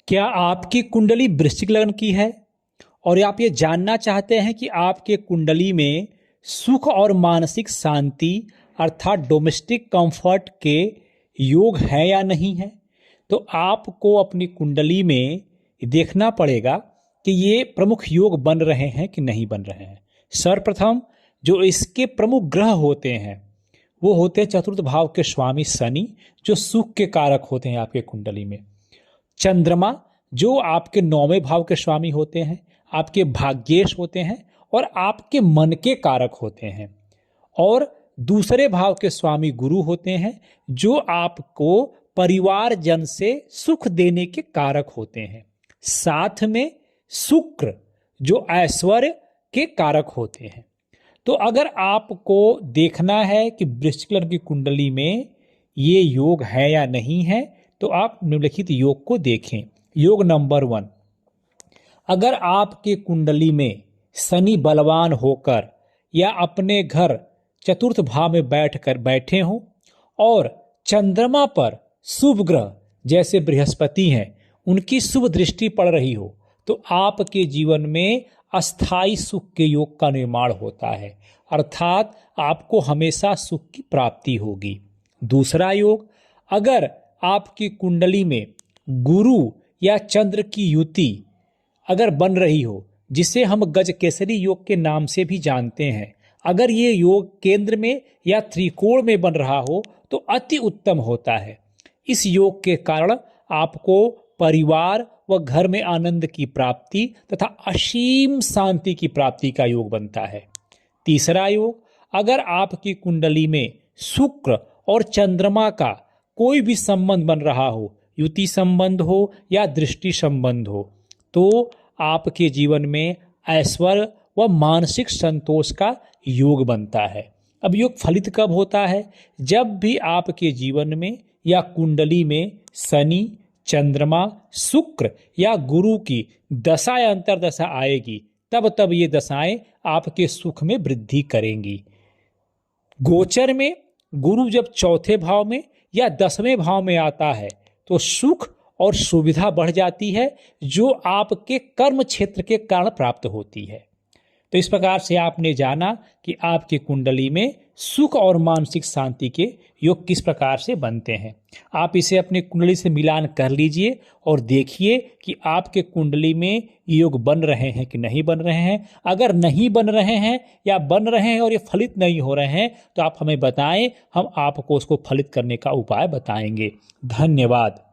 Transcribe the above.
क्या आपकी कुंडली वृश्चिक लग्न की है और आप ये जानना चाहते हैं कि आपके कुंडली में सुख और मानसिक शांति अर्थात डोमेस्टिक कंफर्ट के योग है या नहीं है? तो आपको अपनी कुंडली में देखना पड़ेगा कि ये प्रमुख योग बन रहे हैं कि नहीं बन रहे हैं। सर्वप्रथम जो इसके प्रमुख ग्रह होते हैं वो होते हैं चतुर्थ भाव के स्वामी शनि, जो सुख के कारक होते हैं आपके कुंडली में। चंद्रमा जो आपके 9वें भाव के स्वामी होते हैं, आपके भाग्येश होते हैं और आपके मन के कारक होते हैं। और दूसरे भाव के स्वामी गुरु होते हैं, जो आपको परिवार जन से सुख देने के कारक होते हैं। साथ में शुक्र जो ऐश्वर्य के कारक होते हैं। तो अगर आपको देखना है कि वृश्चिक लग्न की कुंडली में ये योग है या नहीं है, तो आप निम्नलिखित योग को देखें। योग नंबर 1, अगर आपके कुंडली में शनि बलवान होकर या अपने घर चतुर्थ भाव में बैठे हों और चंद्रमा पर शुभ ग्रह जैसे बृहस्पति हैं उनकी शुभ दृष्टि पड़ रही हो, तो आपके जीवन में अस्थाई सुख के योग का निर्माण होता है, अर्थात आपको हमेशा सुख की प्राप्ति होगी। दूसरा योग, अगर आपकी कुंडली में गुरु या चंद्र की युति अगर बन रही हो, जिसे हम गजकेसरी योग के नाम से भी जानते हैं, अगर ये योग केंद्र में या त्रिकोण में बन रहा हो तो अति उत्तम होता है। इस योग के कारण आपको परिवार व घर में आनंद की प्राप्ति तथा असीम शांति की प्राप्ति का योग बनता है। तीसरा योग, अगर आपकी कुंडली में शुक्र और चंद्रमा का कोई भी संबंध बन रहा हो, युति संबंध हो या दृष्टि संबंध हो, तो आपके जीवन में ऐश्वर्य व मानसिक संतोष का योग बनता है। अब योग फलित कब होता है? जब भी आपके जीवन में या कुंडली में शनि, चंद्रमा, शुक्र या गुरु की दशा या अंतर्दशा आएगी, तब ये दशाएं आपके सुख में वृद्धि करेंगी। गोचर में गुरु जब चौथे भाव में या 10वें भाव में आता है तो सुख और सुविधा बढ़ जाती है, जो आपके कर्म क्षेत्र के कारण प्राप्त होती है। तो इस प्रकार से आपने जाना कि आपकी कुंडली में सुख और मानसिक शांति के योग किस प्रकार से बनते हैं। आप इसे अपनी कुंडली से मिलान कर लीजिए और देखिए कि आपके कुंडली में योग बन रहे हैं कि नहीं बन रहे हैं। अगर नहीं बन रहे हैं या बन रहे हैं और ये फलित नहीं हो रहे हैं तो आप हमें बताएं, हम आपको उसको फलित करने का उपाय बताएंगे। धन्यवाद।